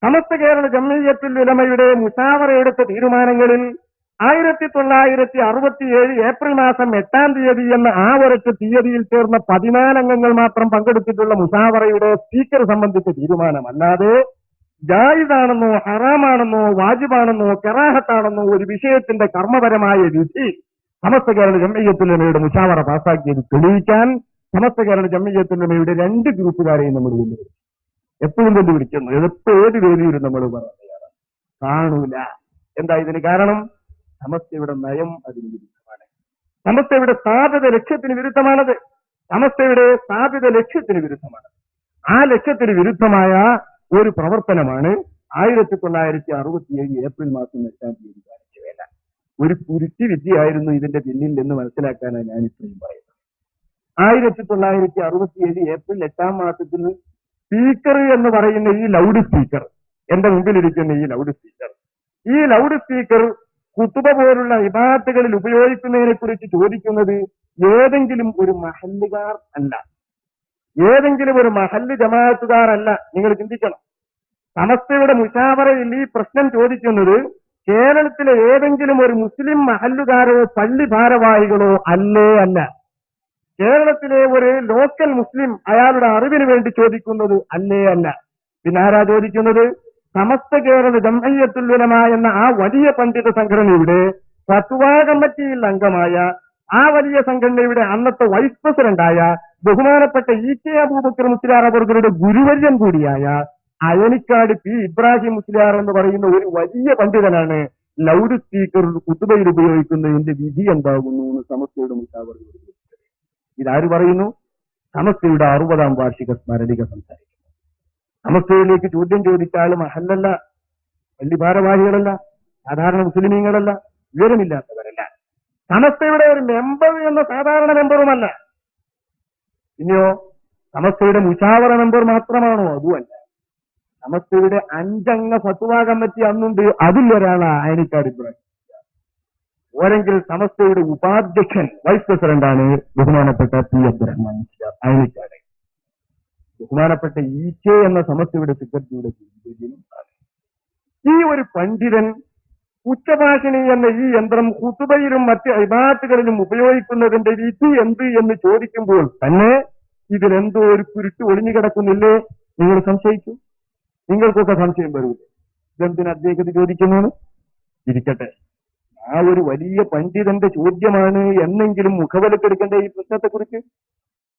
Samastha Kerala Jamiyyathul ഉലമയുടെ മുശാവറയെടുത്ത തീരുമാനങ്ങളിൽ 1967 April മാസം 8-ാം തീയതി എന്ന ആ ഒരൊറ്റ തീയതിയിൽ ചേർന്ന 14 അംഗങ്ങൾ മാത്രം പങ്കെടുത്തിട്ടുള്ള മുശാവറയുടെ സ്പീക്കർ സംബന്ധിച്ച തീരുമാനമല്ലാതെ ജായിസാണെന്നോ ഹറാമാണെന്നോ വാജിബാണെന്നോ കറാഹത്താണെന്നോ ഒരു വിഷയത്തിന്റെ കർമ്മപരമായ വിധി സമസ്ത കേരള ജംഇയ്യത്തുൽ ഉലമയുടെ മുശാവറ പാസാക്കിയത് തെളിയിക്കാൻ സമസ്ത കേരള ജംഇയ്യത്തുൽ ഉലമയുടെ 2 ഗ്രൂപ്പുകാരെയും നമ്മൾ വെല്ലുവിളിച്ചു. എപ്പോഴും വെല്ലുവിളിക്കുന്നു. ഏത് വേദിയിലും നമ്മൾ പറയുകയാണ്, കാണൂല. എന്താ ഇതിന് കാരണം? സമസ്തയുടെ നയം അതിന് വിരുദ്ധമാണ്. സമസ്തയുടെ സ്ഥാപിത ലക്ഷ്യത്തിന് വിരുദ്ധമാണത്. സമസ്തയുടെ സ്ഥാപിത ലക്ഷ്യത്തിന് വിരുദ്ധമാണ്. ആ ലക്ഷ്യത്തിന് വിരുദ്ധമായ ഒരു പ്രവർത്തനമാണ് 1967 ഏപ്രിൽ മാസം 8-ാം തീയതി കാണിച്ച വേല. ഒരു കുരുത്തി വിദ്യയായിരുന്നു ഇതിന്റെ പിന്നിൽ എന്ന് മനസ്സിലാക്കാനാണ് ഞാൻ ഇത്രയും പറയുന്നത്. 1967 ഏപ്രിൽ 8-ാം മാസത്തിൽ സ്പീക്കർ എന്ന് പറയുന്ന ഈ ലൗഡ് സ്പീക്കർ, എന്റെ മുമ്പിലിരിക്കുന്ന ഈ ലൗഡ് സ്പീക്കർ കുത്തുബ പോലുള്ള ഇബാദത്തുകളിൽ ഉപയോഗിക്കുന്നതിനെ കുറിച്ച് ചോദിക്കുന്നത് ഏതെങ്കിലും ഒരു മഹല്ലുകാർ അല്ല, ഏതെങ്കിലും ഒരു മഹല്ല് ജമാഅത്തുകാർ അല്ല. നിങ്ങൾ ചിന്തിക്കണം. സമസ്തയുടെ മുശാവറയിൽ ഈ പ്രശ്നം ചോദിക്കുന്നത് കേരളത്തിലെ ഏതെങ്കിലും ഒരു മുസ്ലിം മഹല്ലുകാരോ പള്ളി ഭാരവാഹികളോ അല്ല. കേരളത്തിലെ ഒരു ലോക്കൽ മുസ്ലിം അയാളുടെ അറിവിന് വേണ്ടി ചോദിക്കുന്നത് അല്ല. പിന്നെ ആരാ ചോദിക്കുന്നത്? സമസ്ത കേരള ജംഇയ്യത്തുൽ ഉലമ എന്ന ആ വലിയ പണ്ഡിത സംഘടനയുടെ ഫത്വാ കമ്മിറ്റിയിൽ അംഗമായ, ആ വലിയ സംഘടനയുടെ അന്നത്തെ വൈസ് പ്രസിഡന്റായ ബഹുമാനപ്പെട്ട ഇ.കെ. അബൂബക്കർ മുസ്ലിയാർ അവരുടെ ഗുരുവര്യൻ കൂടിയായ അയനിക്കാട് പി. ഇബ്രാഹിം മുസ്ലിയാർ എന്ന് പറയുന്ന ഒരു വലിയ പണ്ഡിതനാണ് ലൗഡ് സ്പീക്കർ കുത്തുബയിൽ ഉപയോഗിക്കുന്നതിന്റെ വിധി എന്താകുന്നു എന്ന് സമസ്തയുടെ മുശാവറ. ഇതാര് പറയുന്നു? സമസ്തയുടെ 60-ാം വാർഷിക സ്മരണിക സംസാരിക്കുന്നു. സമസ്തയിലേക്ക് ചോദ്യം ചോദിച്ചാൽ മഹല്ലല്ല, പള്ളി ഭാരവാഹികളല്ല, സാധാരണ മുസ്ലിമീങ്ങളല്ല, വിവരമില്ലാത്തവരല്ല, സമസ്തയുടെ ഒരു മെമ്പർ എന്ന സാധാരണ മെമ്പറുമല്ല. പിന്നെയോ സമസ്തയുടെ മുശാവറ മെമ്പർ മാത്രമാണോ? അതുമല്ല. സമസ്തയുടെ 5 അംഗ ഫത്വാ കമ്മിറ്റി അന്നുണ്ട്. അതിൽ ഒരാളാണ് അയനിക്കാട് ഇബ്രാഹിം. ഓരെങ്കിൽ സമസ്തയുടെ ഉപാധ്യക്ഷൻ വൈസ് പ്രസിഡന്റാണ് ബഹുമാനപ്പെട്ട പി. അബ്ദുറഹ്മാൻ മുസ്ലിയാർ അയനിക്കാട്. ബഹുമാനപ്പെട്ട ഇ.കെ. എന്ന സമസ്തയുടെ സെക്രട്ടറിയുടെ ആണ്. ഈ ഒരു പണ്ഡിതൻ ഉച്ചഭാഷിണി എന്ന ഈ യന്ത്രം ഖുതുബയിലും മറ്റ് ഇബാദത്തുകളിലും ഉപയോഗിക്കുന്നതിന്റെ വിധി എന്ത് എന്ന് ചോദിക്കുമ്പോൾ തന്നെ ഇതിലെന്തോ ഒരു കുരുട്ട് ഒളിഞ്ഞു കിടക്കുന്നില്ലേ? നിങ്ങൾ സംശയിച്ചു? നിങ്ങൾക്കൊക്കെ സംശയം വരൂല്ലേ? ഇതെന്തിന് അദ്ദേഹത്തിന് ചോദിക്കുന്നു? ഇരിക്കട്ടെ, ആ ഒരു വലിയ പണ്ഡിതന്റെ ചോദ്യമാണ് എന്നെങ്കിലും മുഖവിലക്കെടുക്കേണ്ട ഈ പ്രശ്നത്തെക്കുറിച്ച്.